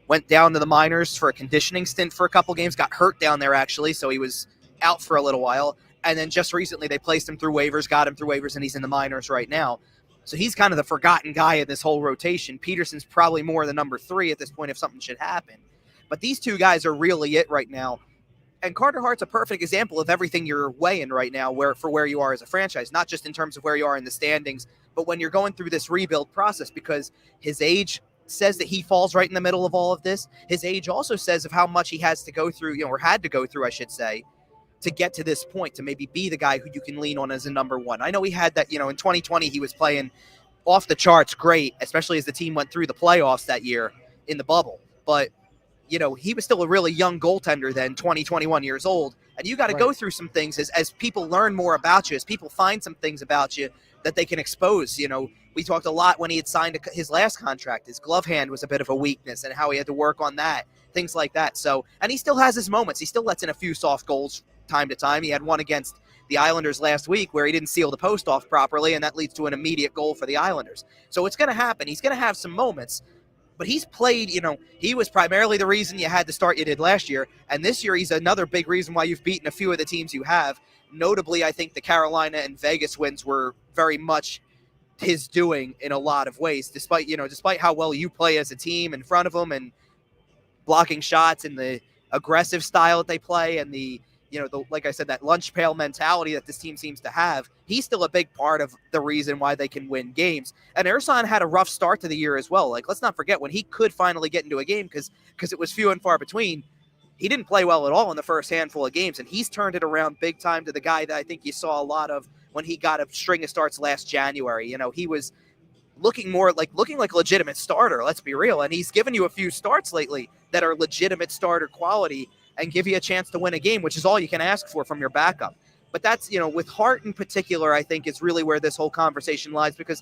went down to the minors for a conditioning stint for a couple games, got hurt down there actually, so he was out for a little while. And then just recently they placed him through waivers, got him through waivers, and he's in the minors right now. So he's kind of the forgotten guy in this whole rotation. Peterson's probably more the number 3 at this point if something should happen. But these two guys are really it right now. And Carter Hart's a perfect example of everything you're weighing right now where you are as a franchise, not just in terms of where you are in the standings, but when you're going through this rebuild process, because his age says that he falls right in the middle of all of this. His age also says of how much he has to go through, or had to go through, I should say, to get to this point, to maybe be the guy who you can lean on as a number 1. I know he had that, in 2020, he was playing off the charts great, especially as the team went through the playoffs that year in the bubble. But, he was still a really young goaltender then, 20, 21 years old. And you got to go through some things as people learn more about you, as people find some things about you that they can expose. We talked a lot when he had signed his last contract. His glove hand was a bit of a weakness and how he had to work on that, things like that. So, and he still has his moments. He still lets in a few soft goals time to time. He had one against the Islanders last week where he didn't seal the post off properly, and that leads to an immediate goal for the Islanders. So it's going to happen. He's going to have some moments, but he's played, he was primarily the reason you had the start you did last year. And this year, he's another big reason why you've beaten a few of the teams you have. Notably, I think the Carolina and Vegas wins were very much his doing in a lot of ways, despite how well you play as a team in front of them and blocking shots and the aggressive style that they play and the like I said, that lunch pail mentality that this team seems to have, he's still a big part of the reason why they can win games. And Ersan had a rough start to the year as well. Like, let's not forget when he could finally get into a game because it was few and far between. He didn't play well at all in the first handful of games, and he's turned it around big time to the guy that I think you saw a lot of when he got a string of starts last January. He was looking like a legitimate starter, let's be real. And he's given you a few starts lately that are legitimate starter quality and give you a chance to win a game, which is all you can ask for from your backup. But that's, with Hart in particular, I think is really where this whole conversation lies, because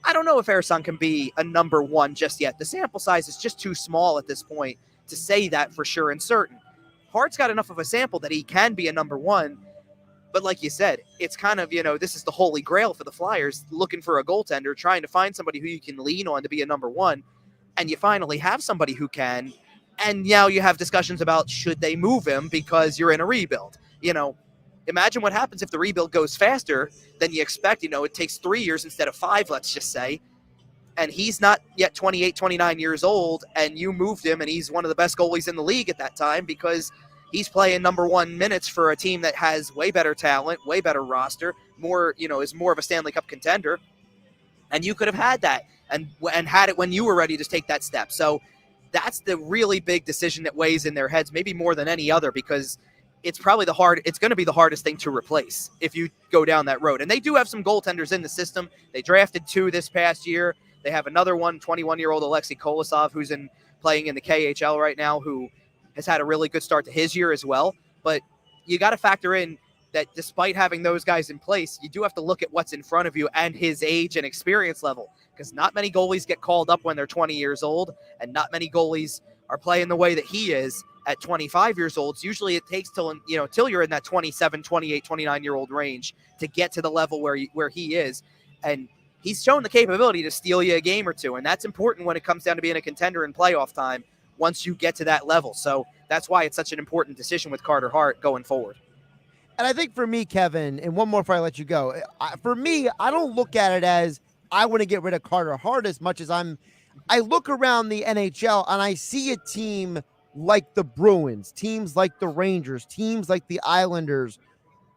I don't know if Ersan can be a number one just yet. The sample size is just too small at this point to say that for sure and certain. Hart's got enough of a sample that he can be a number one. But like you said, it's kind of, this is the holy grail for the Flyers, looking for a goaltender, trying to find somebody who you can lean on to be a number one. And you finally have somebody who can. And now you have discussions about should they move him because you're in a rebuild. Imagine what happens if the rebuild goes faster than you expect. It takes 3 years instead of 5, let's just say. And he's not yet 28, 29 years old, and you moved him, and he's one of the best goalies in the league at that time because he's playing number one minutes for a team that has way better talent, way better roster, is more of a Stanley Cup contender. And you could have had that and had it when you were ready to take that step. So that's the really big decision that weighs in their heads, maybe more than any other, because it's probably it's going to be the hardest thing to replace if you go down that road. And they do have some goaltenders in the system. They drafted 2 this past year. They have another one, 21-year-old Alexei Kolosov, who's playing in the KHL right now, who has had a really good start to his year as well. But you got to factor in that despite having those guys in place, you do have to look at what's in front of you and his age and experience level, because not many goalies get called up when they're 20 years old, and not many goalies are playing the way that he is at 25 years old. So usually it takes till you're in that 27, 28, 29-year-old range to get to the level where he is. And he's shown the capability to steal you a game or two, and that's important when it comes down to being a contender in playoff time once you get to that level. So that's why it's such an important decision with Carter Hart going forward.
And I think for me, Kevin, and one more before I let you go, for me, I don't look at it as I want to get rid of Carter Hart as much as I look around the NHL and I see a team like the Bruins, teams like the Rangers, teams like the Islanders.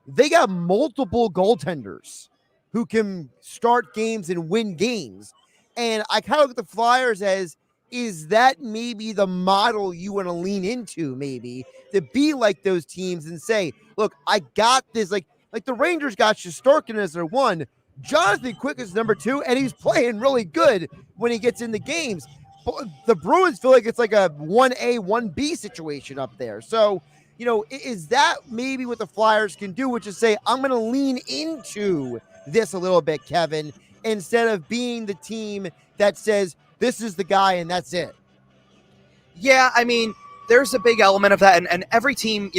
They got multiple goaltenders who can start games and win games. And I kind of look at the Flyers as, is that maybe the model you want to lean into, maybe to be like those teams and say, look, I got this, like the Rangers got Shesterkin as their one, Jonathan Quick is number 2, and he's playing really good when he gets into games. But the Bruins feel like it's like a 1A, 1B situation up there. So, is that maybe what the Flyers can do, which is say, I'm going to lean into this a little bit, Kevin, instead of being the team that says, this is the guy and that's it.
Yeah, I mean, there's a big element of that, and every team,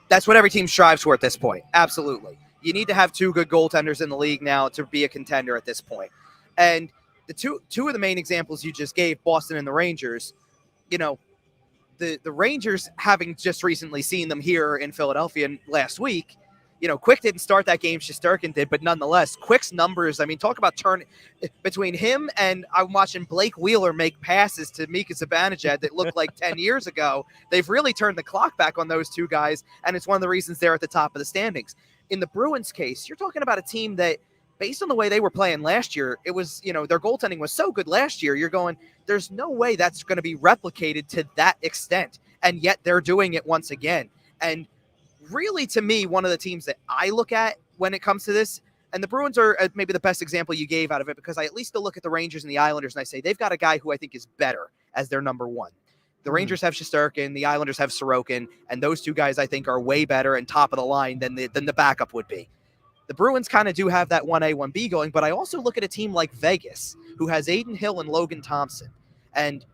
that's what every team strives for at this point. Absolutely. You need to have 2 good goaltenders in the league now to be a contender at this point. And the two of the main examples you just gave, Boston and the Rangers, the Rangers, having just recently seen them here in Philadelphia last week, Quick didn't start that game, Shesterkin did, but nonetheless, Quick's numbers, I mean, talk about turn between him and I'm watching Blake Wheeler make passes to Mika Zibanejad that looked like 10 years ago. They've really turned the clock back on those 2 guys, and it's one of the reasons they're at the top of the standings. In the Bruins case, you're talking about a team that, based on the way they were playing last year, it was, their goaltending was so good last year, you're going, there's no way that's going to be replicated to that extent, and yet they're doing it once again. And really, to me, one of the teams that I look at when it comes to this, and the Bruins are maybe the best example you gave out of it, because I at least look at the Rangers and the Islanders and I say they've got a guy who I think is better as their number 1. The Rangers have Shesterkin, the Islanders have Sorokin, and those 2 guys I think are way better and top of the line than the backup would be. The Bruins kind of do have that 1A, 1B going, but I also look at a team like Vegas, who has Aiden Hill and Logan Thompson, and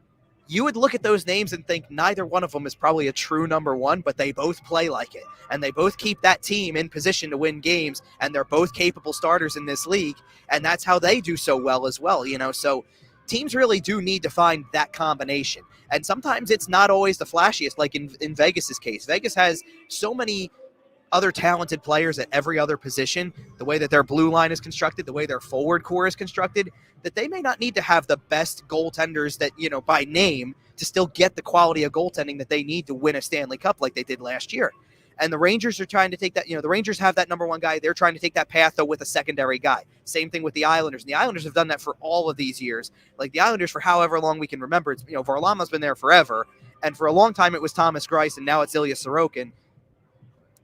you would look at those names and think neither one of them is probably a true number 1, but they both play like it, and they both keep that team in position to win games, and they're both capable starters in this league, and that's how they do so well as well, So teams really do need to find that combination, and sometimes it's not always the flashiest, like in Vegas's case. Vegas has so many other talented players at every other position, the way that their blue line is constructed, the way their forward core is constructed, that they may not need to have the best goaltenders that, by name to still get the quality of goaltending that they need to win a Stanley Cup like they did last year. And the Rangers are trying to take that, the Rangers have that number one guy. They're trying to take that path, though, with a secondary guy. Same thing with the Islanders. And the Islanders have done that for all of these years. Like the Islanders, for however long we can remember, it's, Varlamov's been there forever. And for a long time, it was Thomas Greiss, and now it's Ilya Sorokin.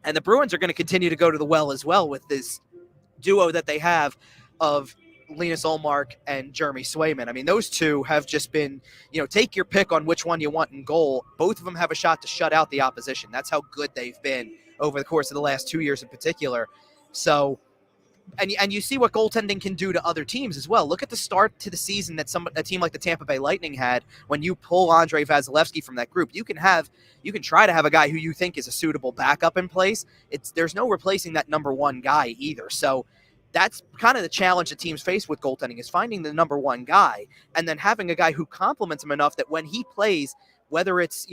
And the Bruins are going to continue to go to the well as well with this duo that they have of Linus Ullmark and Jeremy Swayman. I mean, those two have just been, take your pick on which one you want in goal. Both of them have a shot to shut out the opposition. That's how good they've been over the course of the last 2 years in particular. So, and you see what goaltending can do to other teams as well. Look at the start to the season that a team like the Tampa Bay Lightning had when you pull Andrei Vasilevsky from that group. You can try to have a guy who you think is a suitable backup in place. There's no replacing that number one guy either. So that's kind of the challenge that teams face with goaltending, is finding the number one guy and then having a guy who complements him enough that when he plays, whether it's,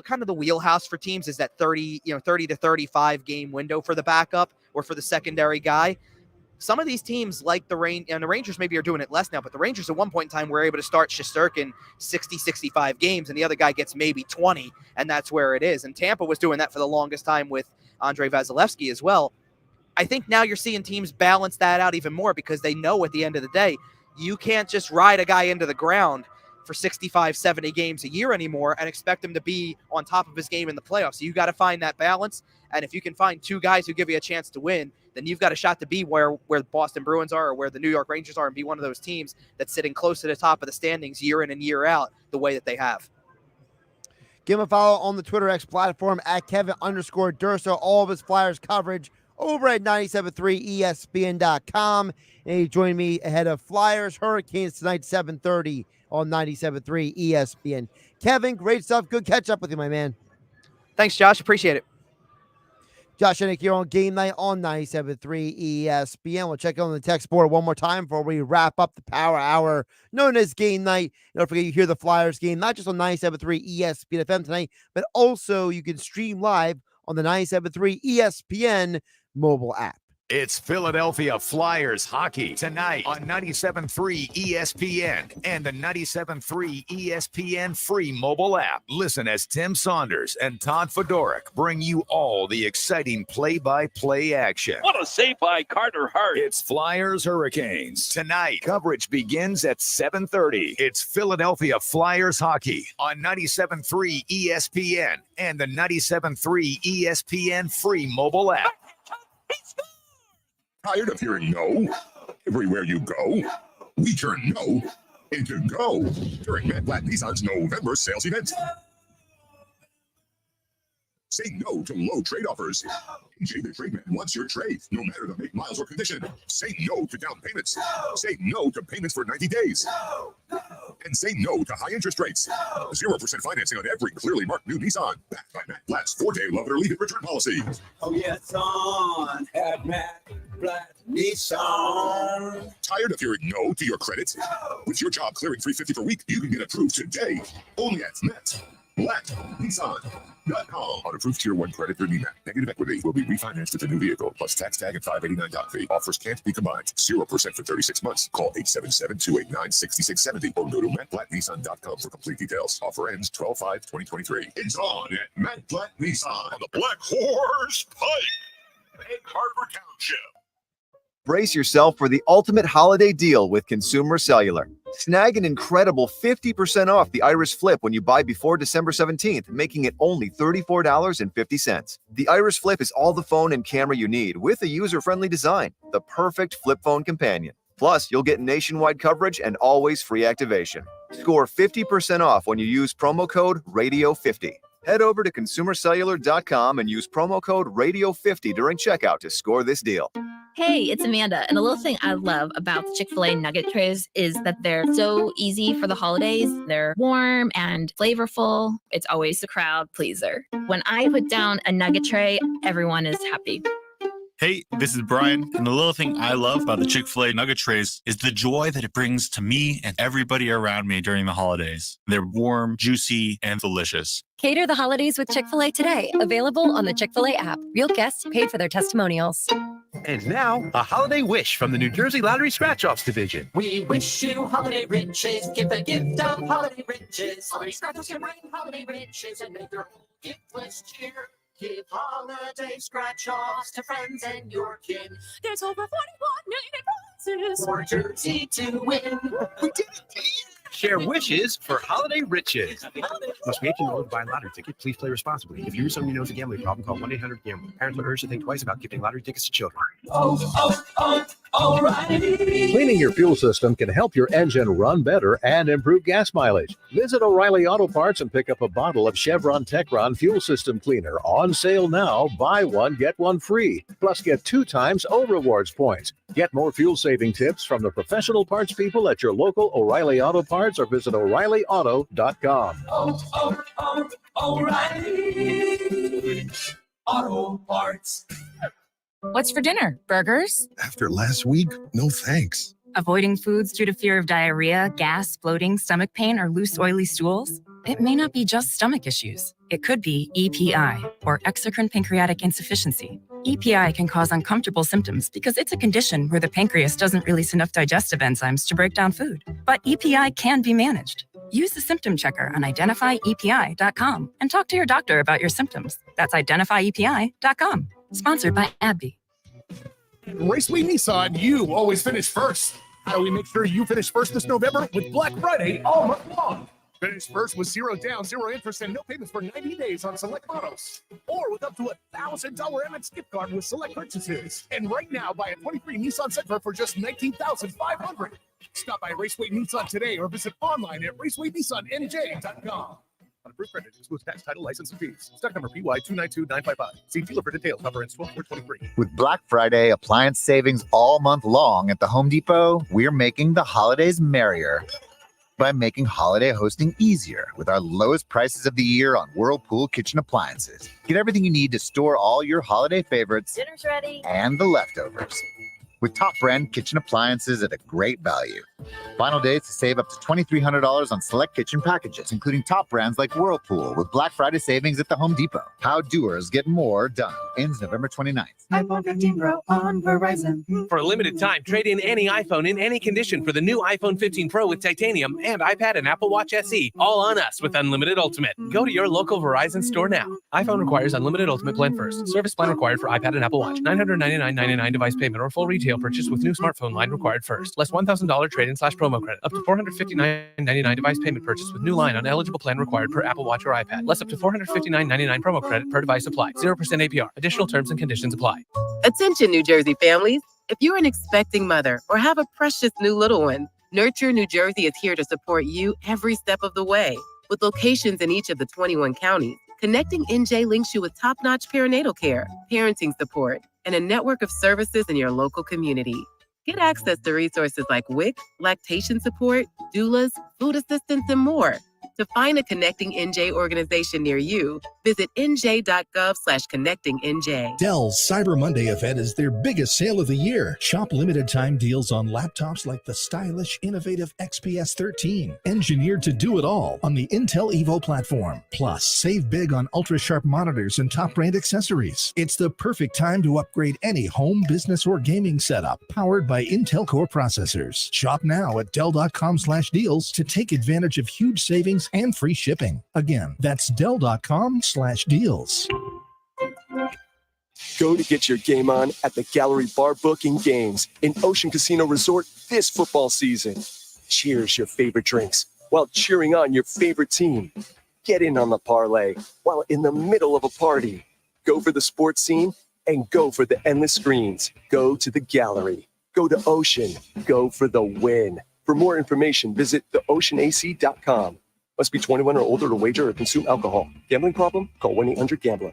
kind of the wheelhouse for teams is that 30 to 35 game window for the backup or for the secondary guy. Some of these teams like the Rangers maybe are doing it less now, but the Rangers at one point in time were able to start Shesterkin 60, 65 games, and the other guy gets maybe 20, and that's where it is. And Tampa was doing that for the longest time with Andrei Vasilevsky as well. I think now you're seeing teams balance that out even more because they know at the end of the day, you can't just ride a guy into the ground for 65, 70 games a year anymore and expect him to be on top of his game in the playoffs. So you got to find that balance. And if you can find two guys who give you a chance to win, then you've got a shot to be where the Boston Bruins are or where the New York Rangers are and be one of those teams that's sitting close to the top of the standings year in and year out the way that they have.
Give him a follow on the Twitter X platform at Kevin_Durso. All of his Flyers coverage over at 97.3ESPN.com. And he joined me ahead of Flyers Hurricanes tonight, 7:30 on 97.3 ESPN. Kevin, great stuff. Good catch up with you, my man.
Thanks, Josh. Appreciate it.
Josh Hennick here on Game Night on 97.3 ESPN. We'll check on the text board one more time before we wrap up the Power Hour known as Game Night. Don't forget you hear the Flyers game, not just on 97.3 ESPN FM tonight, but also you can stream live on the 97.3 ESPN mobile app.
It's Philadelphia Flyers hockey tonight on 97.3 ESPN and the 97.3 ESPN free mobile app. Listen as Tim Saunders and Todd Fedoruk bring you all the exciting play-by-play action.
What a save by Carter Hart.
It's Flyers Hurricanes tonight. Coverage begins at 7:30. It's Philadelphia Flyers hockey on 97.3 ESPN and the 97.3 ESPN free mobile app.
Tired of hearing no? Everywhere you go, we turn no into go during Matt Blatt Nissan's November sales event. Say no to low trade offers. Jay the Trade Man wants your trade, no matter the make, miles, or condition. Say no to down payments. Say no to payments for 90 days. And say no to high interest rates. 0% financing on every clearly marked new Nissan. Backed by Matt Blatt's 4-day love it or leave it return policy.
Oh, yeah, it's on at Matt Blatt Nissan.
Tired of hearing no to your credit? With your job clearing $350 per week, you can get approved today. Only at Matt Blatt Nissan.com. On approved Tier 1 credit through NEMAT. Negative equity will be refinanced with the new vehicle, plus tax tag and $589 doc fee. Offers can't be combined. 0% for 36 months. Call 877-289-6670 or go to MattBlattNissan.com for complete details. Offer ends 12/5/2023. It's on at Matt Blatt Nissan on the Black Horse Pike, Egg Harbor Township.
Brace yourself for the ultimate holiday deal with Consumer Cellular. Snag an incredible 50% off the Iris Flip when you buy before December 17th, making it only $34.50. The Iris Flip is all the phone and camera you need with a user-friendly design, the perfect flip phone companion. Plus, you'll get nationwide coverage and always free activation. Score 50% off when you use promo code RADIO50. Head over to consumercellular.com and use promo code RADIO50 during checkout to score this deal.
Hey, it's Amanda, and a little thing I love about the Chick-fil-A nugget trays is that they're so easy for the holidays. They're warm and flavorful. It's always a crowd pleaser. When I put down a nugget tray, everyone is happy.
Hey, this is Brian, and the little thing I love about the Chick-fil-A nugget trays is the joy that it brings to me and everybody around me during the holidays. They're warm, juicy, and delicious.
Cater the holidays with Chick-fil-A today. Available on the Chick-fil-A app. Real guests paid for their testimonials.
And now, a holiday wish from the New Jersey Lottery Scratch-Offs Division.
We wish you holiday riches. Give the gift of holiday riches. Holiday scratch-offs can bring holiday riches and make your whole gift list cheer. Give holiday scratch-offs to friends and your kin. There's over 41 million prizes for Jersey to win. We did it!
Share wishes for holiday riches. Must be 18 or older to buy a lottery ticket. Please play responsibly. If you or someone you know has a gambling problem, call 1-800-GAMBLER. Parents are urged to think twice about gifting lottery tickets to children.
O'Reilly.
Cleaning your fuel system can help your engine run better and improve gas mileage. Visit O'Reilly Auto Parts and pick up a bottle of Chevron Techron Fuel System Cleaner. On sale now. Buy one, get one free. Plus, get 2 times O-Rewards points. Get more fuel-saving tips from the professional parts people at your local O'Reilly Auto Parts or visit O'ReillyAuto.com.
O'Reilly Auto Parts.
What's for dinner? Burgers?
After last week, no thanks.
Avoiding foods due to fear of diarrhea, gas, bloating, stomach pain, or loose, oily stools? It may not be just stomach issues. It could be EPI, or exocrine pancreatic insufficiency. EPI can cause uncomfortable symptoms because it's a condition where the pancreas doesn't release enough digestive enzymes to break down food. But EPI can be managed. Use the symptom checker on identifyepi.com and talk to your doctor about your symptoms. That's identifyepi.com. Sponsored by AbbVie.
Raceway Nissan, you always finish first. How do we make sure you finish first this November? With Black Friday all month long. Finish first with 0 down, 0 interest, and no payments for 90 days on select models. Or with up to $1,000 MX gift card with select purchases. And right now, buy a 23 Nissan Sentra for just $19,500. Stop by Raceway Nissan today or visit online at racewaynissanNJ.com. Approved credit excludes tax, title, license, and fees. Stock number PY292955. See dealer for details. Offer ends 12/4/23.
With Black Friday appliance savings all month long at the Home Depot, we're making the holidays merrier by making holiday hosting easier with our lowest prices of the year on Whirlpool kitchen appliances. Get everything you need to store all your holiday favorites
Dinner's ready.
and the leftovers with top brand kitchen appliances at a great value. Final days to save up to $2,300 on select kitchen packages, including top brands like Whirlpool with Black Friday savings at the Home Depot. How doers get more done. Ends November 29th.
iPhone 15 Pro on Verizon.
For a limited time, trade in any iPhone in any condition for the new iPhone 15 Pro with titanium and iPad and Apple Watch SE. All on us with Unlimited Ultimate. Go to your local Verizon store now. iPhone requires Unlimited Ultimate plan first. Service plan required for iPad and Apple Watch. $999.99 device payment or full retail purchase with new smartphone line required first. Less $1,000 trade-in/promo credit. Up to $459.99 device payment purchase with new line on eligible plan required per Apple Watch or iPad. Less up to $459.99 promo credit per device apply. 0% APR. Additional terms and conditions apply.
Attention, New Jersey families. If you're an expecting mother or have a precious new little one, Nurture New Jersey is here to support you every step of the way. With locations in each of the 21 counties, Connecting NJ links you with top-notch perinatal care, parenting support, and a network of services in your local community. Get access to resources like WIC, lactation support, doulas, food assistance, and more. To find a Connecting NJ organization near you, visit nj.gov/connectingnj.
Dell's Cyber Monday event is their biggest sale of the year. Shop limited time deals on laptops like the stylish, innovative XPS 13, engineered to do it all on the Intel Evo platform. Plus, save big on ultra-sharp monitors and top brand accessories. It's the perfect time to upgrade any home, business, or gaming setup powered by Intel Core processors. Shop now at Dell.com/deals to take advantage of huge savings and free shipping. Again, that's Dell.com/deals.
Go to get your game on at the Gallery Bar Booking Games in Ocean Casino Resort this football season. Cheers your favorite drinks while cheering on your favorite team. Get in on the parlay while in the middle of a party. Go for the sports scene and go for the endless screens. Go to the Gallery. Go to Ocean. Go for the win. For more information, visit theoceanac.com. Must be 21 or older to wager or consume alcohol. Gambling problem? Call 1-800-GAMBLER.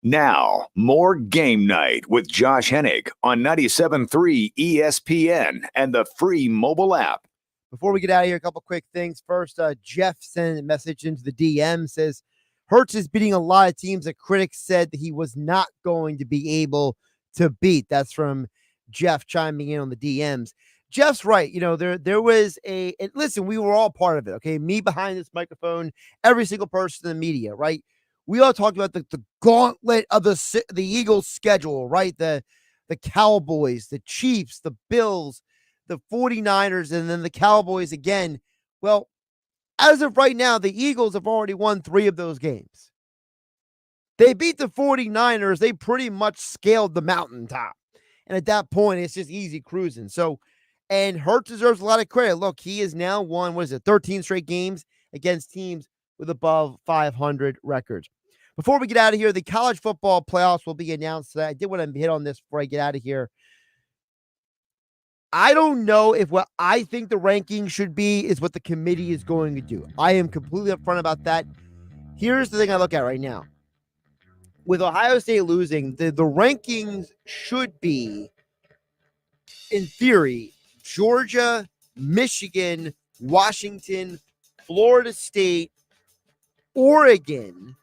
Now, more Game Night with Josh Hennig on 97.3 ESPN and the free mobile app.
Before we get out of here, a couple quick things. First, Jeff sent a message into the DM, says, Hurts is beating a lot of teams that critics said that he was not going to be able to beat. That's from Jeff chiming in on the DMs. Jeff's right. You know, there was and listen, we were all part of it. Okay. Me behind this microphone, every single person in the media, right? We all talked about the gauntlet of the Eagles schedule, right? The Cowboys, the Chiefs, the Bills, the 49ers, and then the Cowboys again. Well, as of right now, the Eagles have already won 3 of those games. They beat the 49ers. They pretty much scaled the mountaintop. And at that point, it's just easy cruising. So, and Hurts deserves a lot of credit. Look, he has now won, 13 straight games against teams with above 500 records. Before we get out of here, the college football playoffs will be announced today. I did want to hit on this before I get out of here. I don't know if what I think the ranking should be is what the committee is going to do. I am completely upfront about that. Here's the thing I look at right now. With Ohio State losing, the rankings should be, in theory, Georgia, Michigan, Washington, Florida State, Oregon,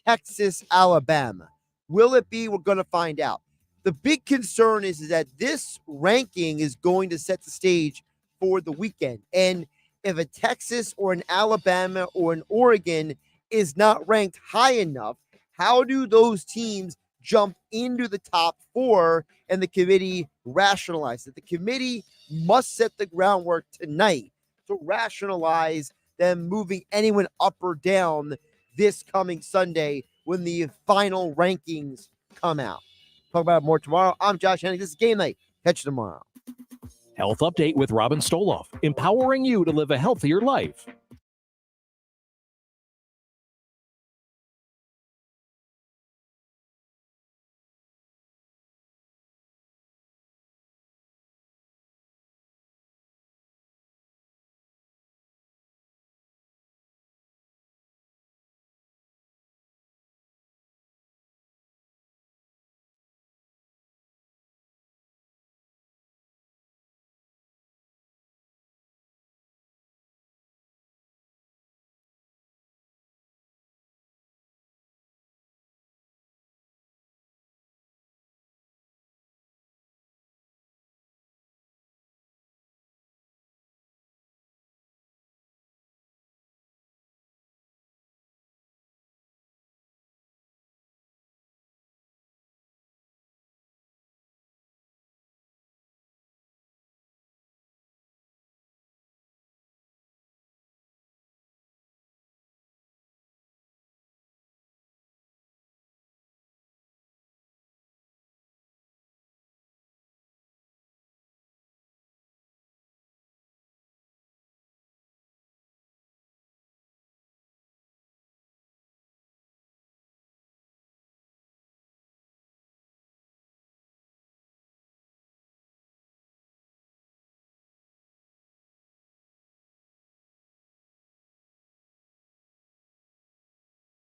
Texas, Alabama. Will it be? We're going to find out. The big concern is that this ranking is going to set the stage for the weekend. And if a Texas or an Alabama or an Oregon is not ranked high enough, how do those teams jump into the top four and the committee rationalize it? The committee must set the groundwork tonight to rationalize them moving anyone up or down this coming Sunday when the final rankings come out. Talk about it more tomorrow. I'm Josh Henning. This is Game Night. Catch you tomorrow.
Health Update with Robin Stoloff, empowering you to live a healthier life.